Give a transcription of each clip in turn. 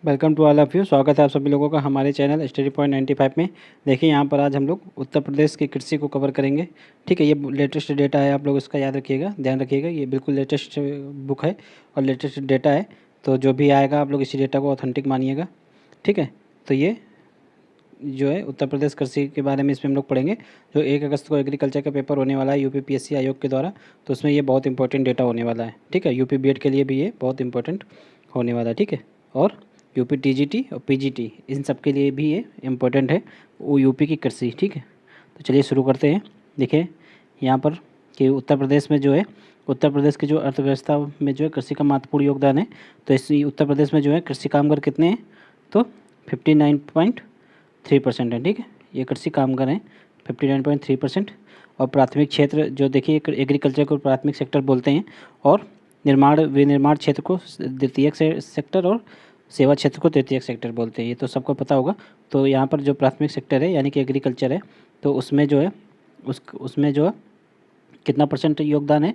Welcome to all of you. स्वागत है आप सभी लोगों का हमारे चैनल स्टडी पॉइंट 95 में। देखिए यहाँ पर आज हम लोग उत्तर प्रदेश की कृषि को कवर करेंगे। ठीक है, ये लेटेस्ट डेटा है, आप लोग इसका याद रखिएगा, ध्यान रखिएगा। ये बिल्कुल लेटेस्ट बुक है और लेटेस्ट डेटा है, तो जो भी आएगा आप लोग इसी डेटा को ऑथेंटिक मानिएगा। ठीक है, तो ये जो है उत्तर प्रदेश कृषि के बारे में इसमें हम लोग पढ़ेंगे। जो 1 अगस्त को एग्रीकल्चर का पेपर होने वाला है यूपीपीएससी आयोग के द्वारा, तो उसमें ये बहुत इंपॉर्टेंट डेटा होने वाला है। ठीक है, यूपी बीएड के लिए भी ये बहुत इंपॉर्टेंट होने वाला है। ठीक है, और यूपी टीजीटी और पीजीटी इन सब के लिए भी ये इम्पोर्टेंट है, वो यूपी की कृषि। ठीक है, तो चलिए शुरू करते हैं। देखिए यहाँ पर कि उत्तर प्रदेश में जो है, उत्तर प्रदेश की जो अर्थव्यवस्था में जो है कृषि का महत्वपूर्ण योगदान है। तो इस उत्तर प्रदेश में जो है कृषि कामगार कितने हैं, तो 59.3% है। ठीक है, ये कृषि कामगार हैं 59.3%। और प्राथमिक क्षेत्र जो देखिए, एग्रीकल्चर को प्राथमिक सेक्टर बोलते हैं, और विनिर्माण क्षेत्र को द्वितीयक सेक्टर, और सेवा क्षेत्र को तृतीयक सेक्टर बोलते हैं। ये तो सबको पता होगा। तो यहाँ पर जो प्राथमिक सेक्टर है यानी कि एग्रीकल्चर है, तो उसमें जो है उसमें जो है कितना परसेंट योगदान है,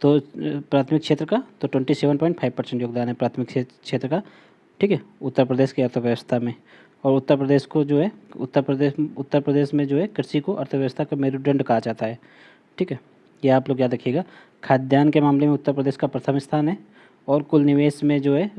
तो प्राथमिक क्षेत्र का तो 27.5% योगदान है प्राथमिक क्षेत्र का। ठीक है, उत्तर प्रदेश की अर्थव्यवस्था में। और उत्तर प्रदेश को जो है उत्तर प्रदेश में जो है कृषि को अर्थव्यवस्था का मेरुदंड कहा जाता है। ठीक है, ये आप लोग याद रखिएगा। खाद्यान्न के मामले में उत्तर प्रदेश का प्रथम स्थान है। और कुल निवेश में जो है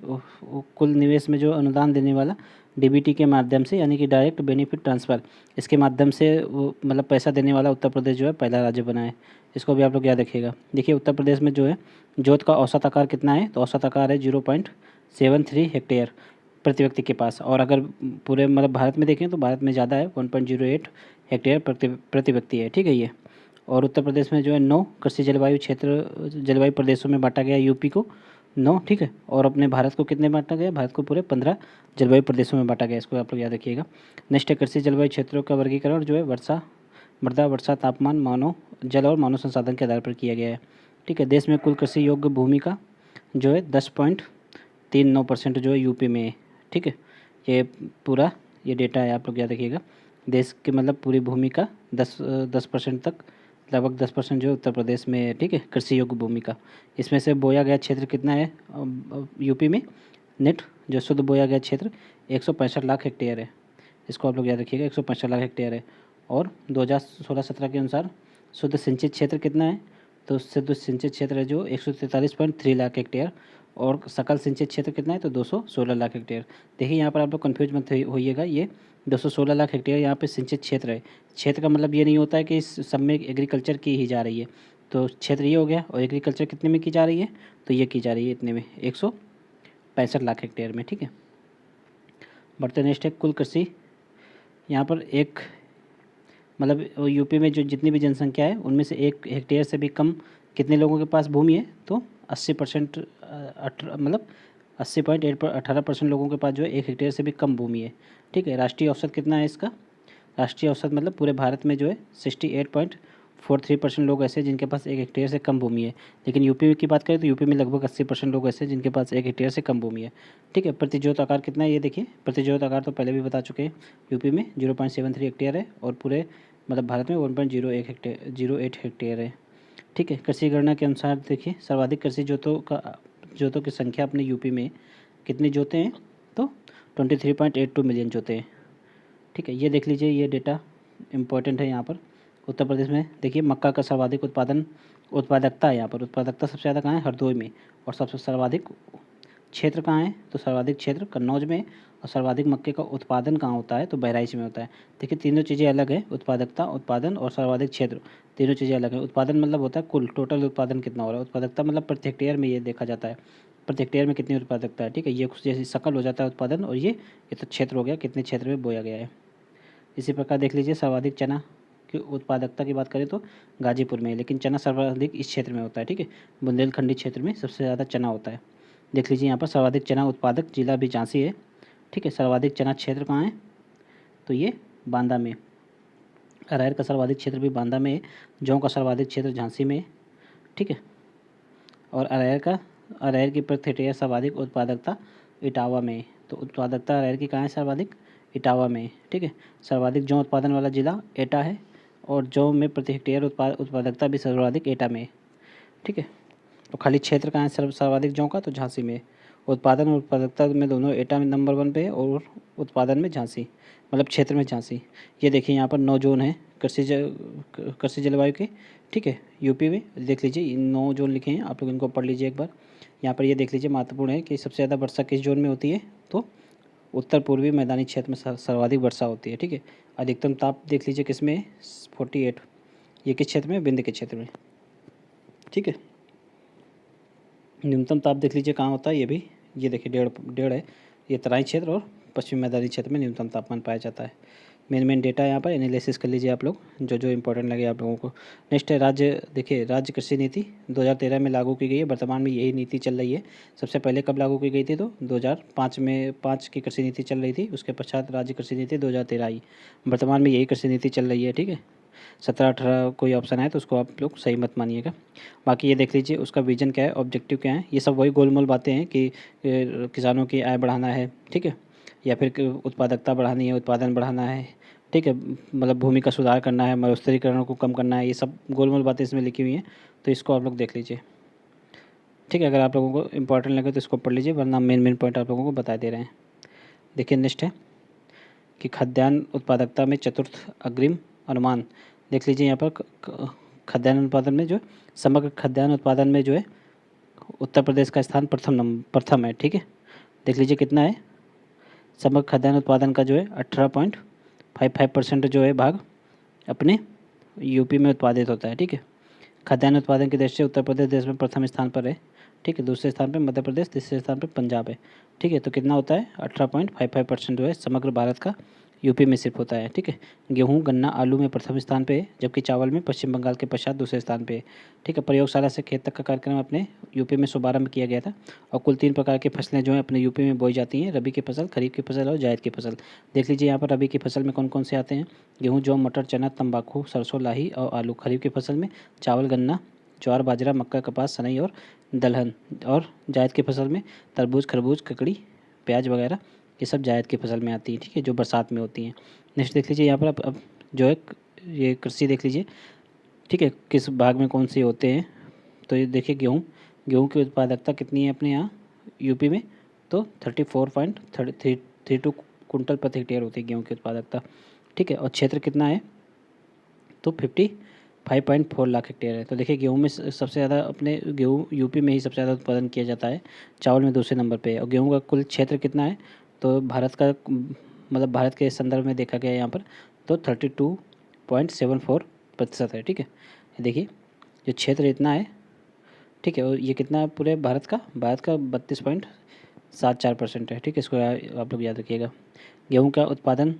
कुल निवेश में जो अनुदान देने वाला डीबीटी के माध्यम से, यानी कि डायरेक्ट बेनिफिट ट्रांसफ़र, इसके माध्यम से वो मतलब पैसा देने वाला उत्तर प्रदेश जो है पहला राज्य बना है। इसको भी आप लोग याद रखिएगा। देखिए उत्तर प्रदेश में जो है जोत का औसत आकार कितना है, तो औसत आकार है 0.73 हेक्टेयर प्रति व्यक्ति के पास। और अगर पूरे मतलब भारत में देखें तो भारत में ज़्यादा है, 1.08 हेक्टेयर प्रति व्यक्ति है। ठीक है ये। और उत्तर प्रदेश में जो है 9 कृषि जलवायु प्रदेशों में बांटा गया यूपी को 9। ठीक है, और अपने भारत को कितने बांटा गया, भारत को पूरे 15 जलवायु प्रदेशों में बांटा गया। इसको आप लोग याद रखिएगा। नेक्स्ट है कृषि जलवायु क्षेत्रों का वर्गीकरण जो है मृदा वर्षा तापमान मानव जल और मानव संसाधन के आधार पर किया गया है। ठीक है, देश में कुल कृषि योग्य भूमि का जो है 10.39% जो है यूपी में है। ठीक है, ये पूरा ये डेटा है, आप लोग याद रखिएगा। देश के मतलब पूरी भूमि का 10% तक, लगभग 10% जो है उत्तर प्रदेश में है। ठीक है, कृषि योग्य भूमि का। इसमें से बोया गया क्षेत्र कितना है यूपी में, नेट जो शुद्ध बोया गया क्षेत्र 165 लाख हेक्टेयर है। इसको आप लोग याद रखिएगा, 165 लाख हेक्टेयर है। और 2016-17 के अनुसार शुद्ध सिंचित क्षेत्र कितना है, तो शुद्ध सिंचित क्षेत्र है जो 143.3 लाख हेक्टेयर। और सकल सिंचित क्षेत्र कितना है, तो 216 लाख हेक्टेयर। देखिए यहाँ पर आप लोग कन्फ्यूज मत होइएगा, ये 216 लाख हेक्टेयर यहाँ पे सिंचित क्षेत्र है। क्षेत्र का मतलब ये नहीं होता है कि इस सब में एग्रीकल्चर की ही जा रही है, तो क्षेत्र ये हो गया। और एग्रीकल्चर कितने में की जा रही है, तो ये की जा रही है इतने में 165 लाख हेक्टेयर में। ठीक है, बढ़ते नेक्स्ट है कुल कृषि। यहाँ पर एक मतलब यूपी में जो जितनी भी जनसंख्या है उनमें से 1 हेक्टेयर से भी कम कितने लोगों के पास भूमि है, तो 80% मतलब 80.18% लोगों के पास जो है 1 हेक्टेयर से भी कम भूमि है। ठीक है, राष्ट्रीय औसत कितना है इसका, राष्ट्रीय औसत मतलब पूरे भारत में जो है 68.43% लोग ऐसे हैं जिनके पास 1 हेक्टेयर से कम भूमि है। लेकिन यूपी की बात करें तो यूपी में लगभग 80% लोग ऐसे हैं जिनके पास 1 हेक्टेयर से कम भूमि है। ठीक है, प्रति जोत आकार कितना है ये देखिए। प्रति जोत आकार तो पहले भी बता चुके हैं, यूपी में 0.73 हेक्टेयर है, और पूरे मतलब भारत में 1.08 हेक्टेयर है। ठीक है, कृषि गणना के अनुसार देखिए सर्वाधिक कृषि जोतों की संख्या अपने यूपी में कितनी जोतें हैं, तो 23.82 मिलियन जोतें हैं। ठीक है, ये देख लीजिए, ये डेटा इंपॉर्टेंट है यहाँ पर। उत्तर प्रदेश में देखिए मक्का का सर्वाधिक उत्पादकता है। यहाँ पर उत्पादकता सबसे ज़्यादा कहाँ है, हरदोई में। और सबसे सर्वाधिक क्षेत्र कहाँ है, तो सर्वाधिक क्षेत्र कन्नौज में। और सर्वाधिक मक्के का उत्पादन कहाँ होता है, तो बहराइच में होता है। देखिए तीनों चीज़ें अलग है, उत्पादकता, उत्पादन और सर्वाधिक क्षेत्र, तीनों चीज़ें अलग है। उत्पादन मतलब होता है कुल टोटल उत्पादन कितना हो रहा है, उत्पादकता मतलब प्रति हेक्टेयर में ये देखा जाता है, प्रति हेक्टेयर में कितनी उत्पादकता है। ठीक है, ये कुछ जैसे सकल हो जाता है उत्पादन, और ये तो क्षेत्र हो गया, कितने क्षेत्र में बोया गया है। इसी प्रकार देख लीजिए सर्वाधिक चना की उत्पादकता की बात करें तो गाजीपुर में, लेकिन चना सर्वाधिक इस क्षेत्र में होता है। ठीक है, बुंदेलखंडी क्षेत्र में सबसे ज़्यादा चना होता है। देख लीजिए यहाँ पर सर्वाधिक चना उत्पादक जिला भी झांसी है। ठीक है, सर्वाधिक चना क्षेत्र कहाँ है, तो ये बांदा में। अरहर का सर्वाधिक क्षेत्र भी बांदा में है। जौ का सर्वाधिक क्षेत्र झांसी में है। ठीक है, और अरहर की प्रति हेक्टेयर सर्वाधिक उत्पादकता इटावा में है। तो उत्पादकता अरहर की कहाँ है सर्वाधिक, इटावा में है। ठीक है, सर्वाधिक जौ उत्पादन वाला जिला एटा है, और जौ में प्रति हेक्टेयर उत्पादकता भी सर्वाधिक एटा में है। ठीक है, तो खाली क्षेत्र कहाँ है सर्वाधिक जौ का, तो झांसी में है। उत्पादन और उत्पादकता में दोनों एटा में नंबर 1 पे है और उत्पादन में झांसी, मतलब क्षेत्र में झांसी। ये देखिए यहाँ पर 9 जोन है कृषि जलवायु के, ठीक है, यूपी में देख लीजिए 9 जोन लिखे हैं, आप लोग इनको पढ़ लीजिए एक बार। यहाँ पर ये देख लीजिए महत्वपूर्ण है कि सबसे ज़्यादा वर्षा किस जोन में होती है, तो उत्तर पूर्वी मैदानी क्षेत्र में सर्वाधिक वर्षा होती है, ठीक है। अधिकतम ताप देख लीजिए किस में 48, ये किस क्षेत्र में, विंध्य के क्षेत्र में, ठीक है। न्यूनतम ताप देख लीजिए कहाँ होता है, ये भी ये देखिए 1.5 है, ये तराई क्षेत्र और पश्चिमी मैदानी क्षेत्र में न्यूनतम तापमान पाया जाता है। मेन डेटा यहाँ पर एनालिसिस कर लीजिए आप लोग, जो जो इंपॉर्टेंट लगे आप लोगों को। नेक्स्ट है राज्य, देखिए राज्य कृषि नीति 2013 में लागू की गई है, वर्तमान में यही नीति चल रही है। सबसे पहले कब लागू की गई थी, तो 2005 में 5 की कृषि नीति चल रही थी, उसके पश्चात राज्य कृषि नीति 2013 आई। वर्तमान में यही कृषि नीति चल रही है, ठीक है। 17-18 कोई ऑप्शन है तो उसको आप लोग सही मत मानिएगा। बाकी ये देख लीजिए उसका विजन क्या है, ऑब्जेक्टिव क्या है, ये सब वही गोलमोल बातें हैं कि किसानों की आय बढ़ाना है, ठीक है, या फिर उत्पादकता बढ़ानी है, उत्पादन बढ़ाना है, ठीक है, मतलब भूमि का सुधार करना है, मरुस्थलीकरण को कम करना है, ये सब गोलमोल बातें इसमें लिखी हुई हैं, तो इसको आप लोग देख लीजिए, ठीक है। अगर आप लोगों को इंपॉर्टेंट लगे तो इसको पढ़ लीजिए, वरना मेन पॉइंट आप लोगों को बता दे रहे हैं। देखिए नेक्स्ट है कि खाद्यान्न उत्पादकता में चतुर्थ अग्रिम अनुमान, देख लीजिए यहाँ पर खाद्यान्न उत्पादन में जो समग्र खाद्यान्न उत्पादन में जो है उत्तर प्रदेश का स्थान प्रथम है, ठीक है। देख लीजिए कितना है, समग्र खाद्यान्न उत्पादन का जो है 18.55% जो है भाग अपने यूपी में उत्पादित होता है, ठीक है। खाद्यान्न उत्पादन की दृष्टि से उत्तर प्रदेश देश में प्रथम स्थान पर है, ठीक है। दूसरे स्थान पर मध्य प्रदेश, तीसरे स्थान पर पंजाब है, ठीक है। तो कितना होता है 18.55% जो है समग्र भारत का यूपी में सिर्फ होता है, ठीक है। गेहूं, गन्ना, आलू में प्रथम स्थान पे है, जबकि चावल में पश्चिम बंगाल के पश्चात दूसरे स्थान पे है, ठीक है। प्रयोगशाला से खेत तक का कार्यक्रम अपने यूपी में शुभारंभ किया गया था और कुल 3 प्रकार की फसलें जो है अपने यूपी में बोई जाती हैं, रबी की फसल, खरीफ की फसल और जायद की फसल। देख लीजिए यहाँ पर रबी की फसल में कौन कौन से आते हैं, गेहूँ, जौ, मटर, चना, तंबाकू, सरसों, लाही और आलू। खरीफ की फसल में चावल, गन्ना, ज्वार, बाजरा, मक्का, कपास, सनई और दलहन। और जायद की फसल में तरबूज, खरबूज, ककड़ी, प्याज वगैरह, ये सब जायद की फसल में आती है, ठीक है, जो बरसात में होती हैं। नेक्स्ट देख लीजिए यहाँ पर अब जो है ये कृषि देख लीजिए, ठीक है, किस भाग में कौन से होते हैं। तो ये देखिए गेहूँ की उत्पादकता कितनी है अपने यहाँ यूपी में, तो 34.32 कुंटल प्रति हेक्टेयर होती है गेहूँ की उत्पादकता, ठीक है। और क्षेत्र कितना है, तो 55.4 लाख हेक्टेयर है। तो देखिए गेहूँ में सबसे ज़्यादा अपने गेहूँ यूपी में ही सबसे ज़्यादा उत्पादन किया जाता है, चावल में दूसरे नंबर पे है। और गेहूँ का कुल क्षेत्र कितना है, तो भारत का मतलब भारत के संदर्भ में देखा गया यहाँ पर तो 32.74% है, ठीक है। देखिए जो क्षेत्र इतना है, ठीक है, और ये कितना है पूरे भारत का 32.74% है, ठीक है। इसको आप लोग याद रखिएगा। गेहूँ का उत्पादन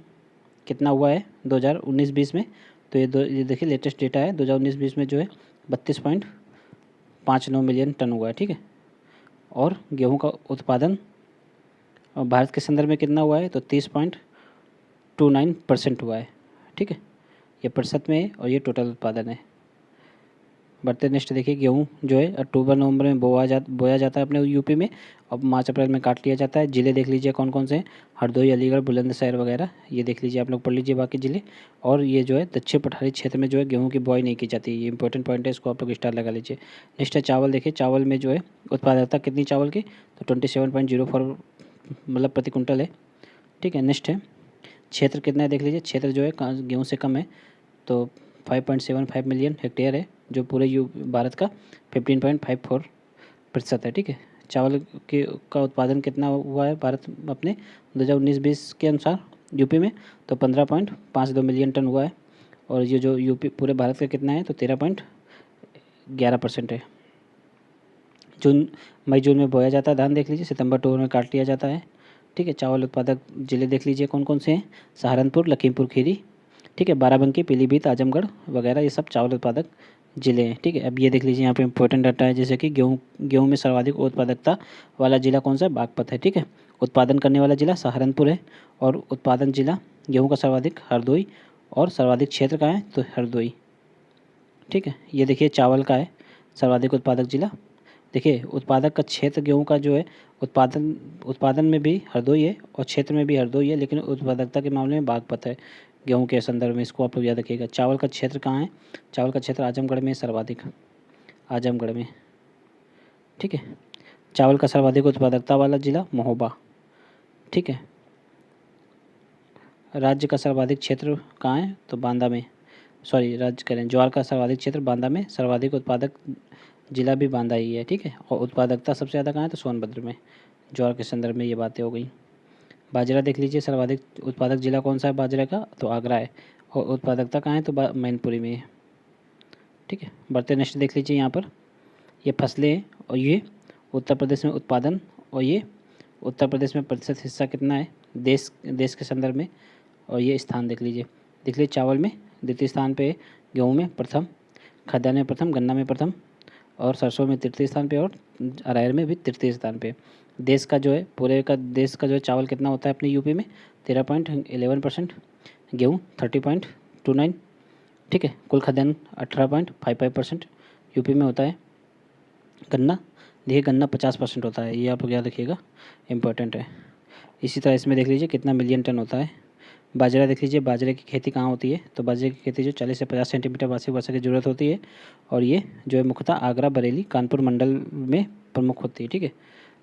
कितना हुआ है 2019-20 में, तो ये देखिए लेटेस्ट डेटा है 2019-20 में जो है 32.59 मिलियन टन हुआ है, ठीक है। और गेहूं का उत्पादन भारत के संदर्भ में कितना हुआ है, तो 30.29% हुआ है, ठीक है। ये प्रतिशत में है और ये टोटल उत्पादन है। बढ़ते नेक्स्ट देखिए गेहूँ जो है अक्टूबर नवंबर में बोया जाता है अपने यूपी में, और मार्च अप्रैल में काट लिया जाता है। ज़िले देख लीजिए कौन कौन से हैं, हरदोई, अलीगढ़, बुलंदशहर वगैरह, ये देख लीजिए आप लोग पढ़ लीजिए बाकी ज़िले। और ये जो है दक्षिण पठारी क्षेत्र में जो है गेहूँ की बुआई नहीं की जाती, ये इंपॉर्टेंट पॉइंट है, इसको आप लोग स्टार लगा लीजिए। नेक्स्ट है चावल, देखिए चावल में जो है उत्पादकता कितनी चावल की, तो 27.04 मतलब प्रति कुंटल है, ठीक है। नेक्स्ट है क्षेत्र कितना है, देख लीजिए क्षेत्र जो है गेहूँ से कम है, तो 5.75 मिलियन हेक्टेयर है, जो पूरे भारत का 15.54% है, ठीक है। चावल के का उत्पादन कितना हुआ है भारत अपने 2019-20 के अनुसार यूपी में, तो 15.52 मिलियन टन हुआ है। और ये जो यूपी पूरे भारत का कितना है, तो 13.11% है। मई जून में बोया जाता है धान, देख लीजिए सितंबर अक्टूबर में काट लिया जाता है, ठीक है। चावल उत्पादक जिले देख लीजिए कौन कौन से हैं, सहारनपुर, लखीमपुर खीरी, ठीक है, बाराबंकी, पीलीभीत, आजमगढ़ वगैरह, ये सब चावल उत्पादक जिले हैं, ठीक है। अब ये देख लीजिए यहाँ पे इंपॉर्टेंट डाटा है, जैसे कि गेहूँ में सर्वाधिक उत्पादकता वाला जिला कौन सा है, बागपत है, ठीक है। उत्पादन करने वाला जिला सहारनपुर है, और उत्पादन जिला गेहूँ का सर्वाधिक हरदोई, और सर्वाधिक क्षेत्र का है तो हरदोई, ठीक है। ये देखिए चावल का है सर्वाधिक उत्पादक जिला, देखिए उत्पादक का क्षेत्र गेहूँ का जो है उत्पादन में भी हरदोई है और क्षेत्र में भी हरदोई है, लेकिन उत्पादकता के मामले में बागपत है गेहूं के संदर्भ में, इसको आप लोग याद रखिएगा। चावल का क्षेत्र कहाँ है, चावल का क्षेत्र आजमगढ़ में सर्वाधिक, आजमगढ़ में, ठीक है। चावल का सर्वाधिक उत्पादकता वाला जिला महोबा, ठीक है। राज्य का सर्वाधिक क्षेत्र कहाँ है, तो बांदा में, सॉरी राज्य करें, ज्वार का सर्वाधिक क्षेत्र बांदा में, सर्वाधिक उत्पादक जिला भी बांदा ही है, ठीक है। और उत्पादकता सबसे ज़्यादा कहाँ है, तो सोनभद्र में। ज्वार के संदर्भ में ये बातें हो गई। बाजरा देख लीजिए, सर्वाधिक उत्पादक जिला कौन सा है बाजरे का, तो आगरा है। और उत्पादकता कहाँ है, तो मैनपुरी में है, ठीक है। बढ़ते नेक्स्ट देख लीजिए, यहाँ पर ये फसलें हैं और ये उत्तर प्रदेश में उत्पादन, और ये उत्तर प्रदेश में प्रतिशत हिस्सा कितना है देश देश के संदर्भ में, और ये स्थान देख लीजिए चावल में द्वितीय स्थान पे, गेहूँ में प्रथम, खाद्यान्न में प्रथम, गन्ना में प्रथम, और सरसों में तृतीय स्थान पे, और अरहर में भी तृतीय स्थान पे। देश का जो है पूरे का देश का जो है चावल कितना होता है अपने यूपी में, 13.11%, गेहूँ 30.29, ठीक है। कुल खाद्यान्न 18.55% यूपी में होता है। गन्ना देखिए, गन्ना 50% होता है, ये आप लोग याद रखिएगा, इंपॉर्टेंट है। इसी तरह इसमें देख लीजिए कितना मिलियन टन होता है। बाजरा देख लीजिए, बाजरे की खेती कहाँ होती है, तो बाजरे की खेती जो 40 से 50 सेंटीमीटर वार्षिक वर्षा की ज़रूरत होती है, और ये जो है मुख्यतः आगरा, बरेली, कानपुर मंडल में प्रमुख होती है, ठीक है।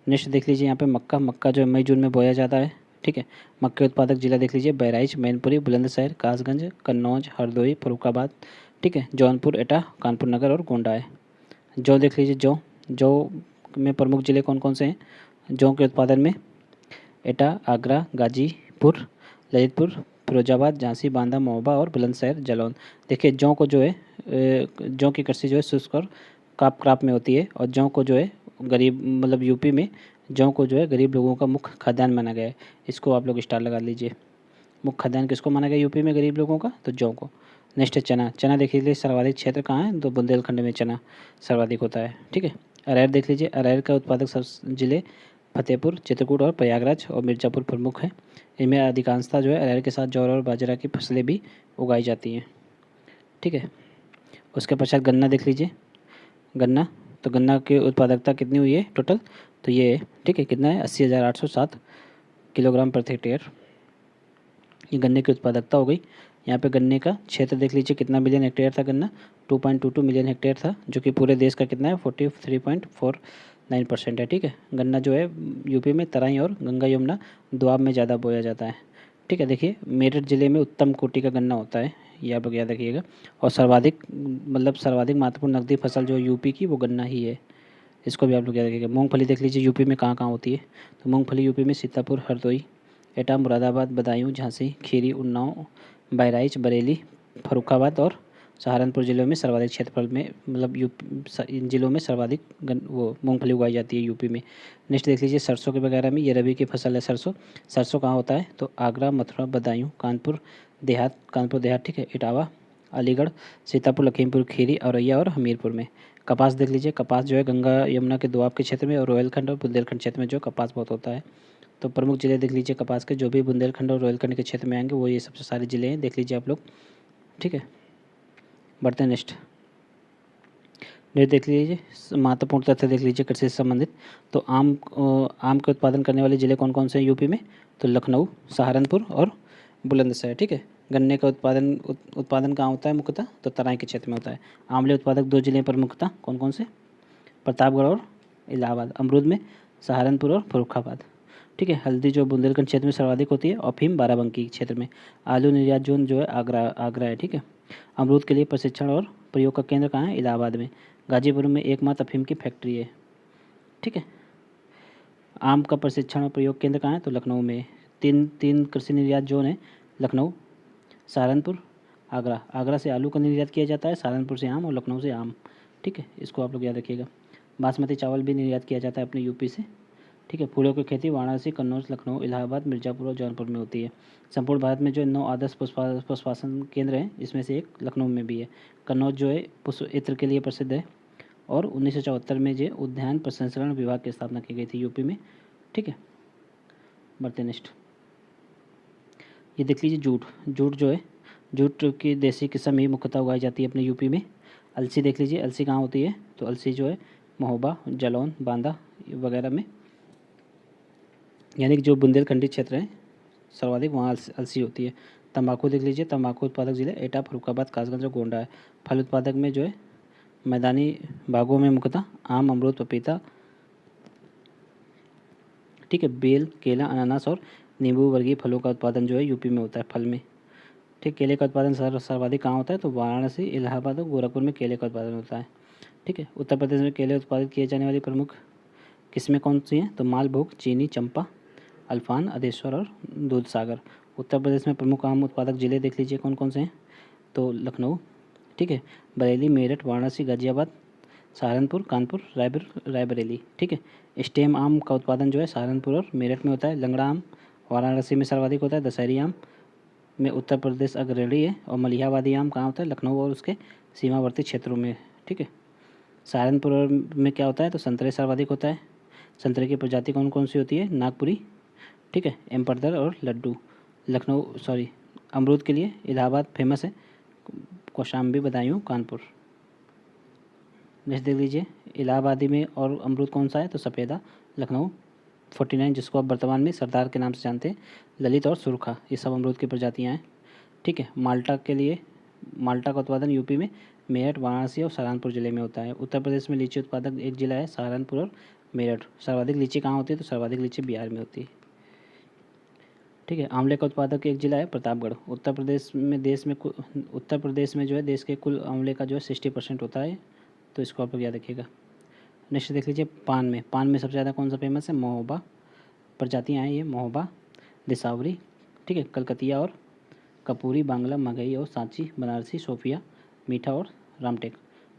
नेक्स्ट देख लीजिए यहाँ पे मक्का जो है मई जून में बोया जाता है, ठीक है। मक्के उत्पादक जिला देख लीजिए, बहराइच, मैनपुरी, बुलंदशहर, कासगंज, कन्नौज, हरदोई, फर्रुखाबाद, ठीक है, जौनपुर, एटा, कानपुर नगर और गोंडा है। जौ देख लीजिए, जौ में प्रमुख जिले कौन कौन से हैं, जौ के उत्पादन में एटा, आगरा, गाजीपुर, ललितपुर, फिरोजाबाद, झांसी, बांदा, महोबा और बुलंदशहर, जालौन। देखिए जौ को जो है जौ की कृषि जो है शुष्क और क्राप में होती है, और जौ को जो है गरीब मतलब यूपी में जौ को जो है गरीब लोगों का मुख्य खाद्यान्न माना गया है। इसको आप लोग स्टार लगा लीजिए। मुख्य खाद्यान्न किसको माना गया यूपी में गरीब लोगों का, तो जौ को। नेक्स्ट है चना देख लीजिए, सर्वाधिक क्षेत्र कहाँ है, तो बुंदेलखंड में चना सर्वाधिक होता है, ठीक है। अरहर देख लीजिए, अरहर का उत्पादक सब जिले फतेहपुर, चित्रकूट और प्रयागराज और मिर्ज़ापुर प्रमुख हैं। इनमें अधिकांशतः जो है अरहर के साथ जौ और बाजरा की फसलें भी उगाई जाती हैं, ठीक है। उसके पश्चात गन्ना देख लीजिए, गन्ना की उत्पादकता कितनी हुई है टोटल, तो ये है, ठीक है, कितना है 80,807 किलोग्राम प्रति हेक्टेयर, ये गन्ने की उत्पादकता हो गई। यहाँ पे गन्ने का क्षेत्र देख लीजिए कितना मिलियन हेक्टेयर था गन्ना, 2.22 मिलियन हेक्टेयर था, जो कि पूरे देश का कितना है 43.49% है, ठीक है। गन्ना जो है यूपी में तराई और गंगा यमुना दोआब में ज़्यादा बोया जाता है, ठीक है। देखिए मेरठ ज़िले में उत्तम कोटि का गन्ना होता है, ये आप लोग याद रखिएगा। और सर्वाधिक महत्वपूर्ण नकदी फसल जो यूपी की वो गन्ना ही है, इसको भी आप लोग याद रखिएगा। मूंगफली देख लीजिए यूपी में कहाँ कहाँ होती है, तो मूंगफली यूपी में सीतापुर, हरदोई, एटा, मुरादाबाद, बदायूं, झांसी, खीरी, उन्नाव, बहराइच, बरेली, फर्रुखाबाद और सहारनपुर जिलों में सर्वाधिक क्षेत्रफल में इन जिलों में सर्वाधिक वो मूंगफली उगाई जाती है यूपी में। नेक्स्ट देख लीजिए सरसों के वगैरह में, ये रबी की फसल है सरसों कहाँ होता है, तो आगरा, मथुरा, बदायूं, कानपुर देहात, ठीक है, इटावा, अलीगढ़, सीतापुर, लखीमपुर खीरी, औरैया और हमीरपुर में। कपास देख लीजिए, कपास जो है गंगा यमुना के दोआब के क्षेत्र में और रोहिलखंड और बुंदेलखंड क्षेत्र में जो कपास बहुत होता है। तो प्रमुख जिले देख लीजिए कपास के, जो भी बुंदेलखंड और रोहिलखंड के क्षेत्र में आएंगे वो ये सबसे सारे जिले हैं, देख लीजिए आप लोग, ठीक है। बढ़ते हैं नेक्स्ट देख लीजिए, महत्वपूर्ण तथ्य देख लीजिए कृषि से संबंधित। तो आम के उत्पादन करने वाले ज़िले कौन कौन से हैं यूपी में, तो लखनऊ, सहारनपुर और बुलंदशहर, ठीक है। गन्ने का उत्पादन कहाँ होता है मुख्यतः, तो तराई के क्षेत्र में होता है। आंवले उत्पादक 2 जिले प्रमुखतः कौन कौन से, प्रतापगढ़ और इलाहाबाद। अमरूद में सहारनपुर और फर्रुखाबाद, ठीक है। हल्दी जो बुंदेलखंड क्षेत्र में सर्वाधिक होती है, और अफीम बाराबंकी क्षेत्र में। आलू निर्यात जोन जो है आगरा है, ठीक है। अमरूद के लिए प्रशिक्षण और प्रयोग का केंद्र कहाँ है, इलाहाबाद में। गाजीपुर में एकमात्र अफीम की फैक्ट्री है, ठीक है। आम का प्रशिक्षण और प्रयोग केंद्र कहाँ है, तो लखनऊ में। तीन कृषि निर्यात जोन है, लखनऊ, सहारनपुर, आगरा से आलू का निर्यात किया जाता है, सहारनपुर से आम और लखनऊ से आम, ठीक है। इसको आप लोग याद रखिएगा। बासमती चावल भी निर्यात किया जाता है अपने यूपी से, ठीक है। फूलों की खेती वाराणसी, कन्नौज, लखनऊ, इलाहाबाद, मिर्ज़ापुर और जौनपुर में होती है। संपूर्ण भारत में जो 9 आदर्श पुष्पासन केंद्र हैं, इसमें से एक लखनऊ में भी है। कन्नौज जो है पुष्प इत्र के लिए प्रसिद्ध है, और 1974 में जो उद्यान प्रसंस्करण विभाग की स्थापना की गई थी यूपी में, ठीक है। बढ़ते नेक्स्ट, ये देख लीजिए जूट जो है, जूट की देसी किस्म ही मुख्यतः उगाई जाती है अपने यूपी में। अलसी देख लीजिए, अलसी कहाँ होती है, तो अलसी जो है महोबा, जालौन, बांदा वगैरह में, यानी कि जो बुंदेलखंडी क्षेत्र है सर्वाधिक वहाँ अलसी होती है। तंबाकू देख लीजिए, तंबाकू उत्पादक जिले एटा, फर्रुखाबाद, कासगंज और गोंडा है। फल उत्पादक में जो है मैदानी भागों में मुख्यतः आम, अमरूद, पपीता, ठीक है। बेल, केला, अनानास और नींबू वर्गीय फलों का उत्पादन जो है यूपी में होता है, फल में। ठीक, केले का उत्पादन सर्वाधिक कहाँ होता है? तो वाराणसी, इलाहाबाद और गोरखपुर में केले का उत्पादन होता है। ठीक है। उत्तर प्रदेश में केले उत्पादित किए जाने वाली प्रमुख किस्में कौन सी हैं? तो मालभोग, चीनी, चंपा, अल्फान, अदेश्वर और दूधसागर। उत्तर प्रदेश में प्रमुख आम उत्पादक जिले देख लीजिए कौन कौन से हैं। तो लखनऊ, ठीक है, बरेली, मेरठ, वाराणसी, गाजियाबाद, सहारनपुर, कानपुर, रायबरेली। ठीक है। स्टेम आम का उत्पादन जो है सहारनपुर और मेरठ में होता है। लंगड़ा आम वाराणसी में सर्वाधिक होता है। दशहरी आम में उत्तर प्रदेश अग्रणी है। और मलिहाबादी आम कहाँ होता है? लखनऊ और उसके सीमावर्ती क्षेत्रों में। ठीक है। सहारनपुर में क्या होता है? तो संतरे सर्वाधिक होता है। संतरे की प्रजाति कौन कौन सी होती है? नागपुरी, ठीक है, एम्परदर और लड्डू। अमरूद के लिए इलाहाबाद फेमस है। कौशाम्बी, बदायूं, कानपुर। नेक्स्ट देख लीजिए, इलाहाबादी में और अमरूद कौन सा है? तो सफ़ेदा, लखनऊ 49, जिसको आप वर्तमान में सरदार के नाम से जानते हैं, ललित और सुरखा, ये सब अमरूद की प्रजातियाँ हैं। ठीक है। माल्टा का उत्पादन यूपी में मेरठ, वाराणसी और सहारनपुर जिले में होता है। उत्तर प्रदेश में लीची उत्पादक एक जिला है, सहारनपुर और मेरठ। सर्वाधिक लीची कहाँ होती है? तो सर्वाधिक लीची बिहार में होती है। ठीक है। आंवले का उत्पादक एक जिला है, प्रतापगढ़। उत्तर प्रदेश में जो है देश के कुल आंवले का जो है 60% होता है, तो इसको आप लोग याद रखिएगा। नेक्स्ट देख लीजिए, पान में सबसे ज़्यादा कौन सा फेमस है? महोबा। प्रजातियाँ हैं ये, महोबा, दिसावरी, ठीक है, कलकतिया और कपूरी, बांग्ला, मगही और सांची, बनारसी, सोफिया, मीठा और रामटेक।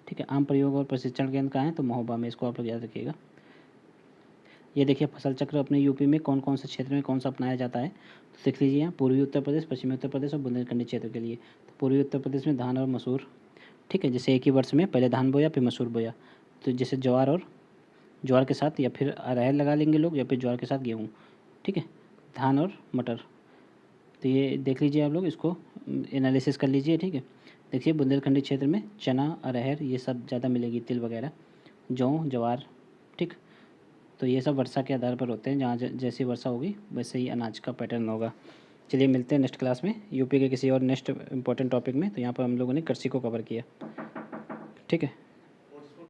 ठीक है। आम प्रयोग और प्रशिक्षण केंद्र कहाँ है? तो महोबा में, इसको आप लोग याद रखिएगा। ये देखिए फसल चक्र अपने यूपी में कौन कौन से क्षेत्र में कौन सा अपनाया जाता है, तो देख लीजिए यहाँ, पूर्वी उत्तर प्रदेश, पश्चिमी उत्तर प्रदेश और बुंदेलखंडी क्षेत्र के लिए। तो पूर्वी उत्तर प्रदेश में धान और मसूर, ठीक है, जैसे एक ही वर्ष में पहले धान बोया फिर मसूर बोया। तो जैसे ज्वार के साथ या फिर अरहर लगा लेंगे लोग, या फिर ज्वार के साथ गेहूँ। ठीक है। धान और मटर, तो ये देख लीजिए आप लोग, इसको एनालिसिस कर लीजिए। ठीक है। देखिए बुंदेलखंडी क्षेत्र में चना, अरहर ये सब ज़्यादा मिलेगी, तिल वगैरह, जौ, ज्वार। ठीक। तो ये सब वर्षा के आधार पर होते हैं, जहाँ जैसी वर्षा होगी वैसे ही अनाज का पैटर्न होगा। चलिए मिलते हैं नेक्स्ट क्लास में यूपी के किसी और नेक्स्ट इंपॉर्टेंट टॉपिक में। तो यहाँ पर हम लोगों ने कृषि को कवर किया। ठीक है।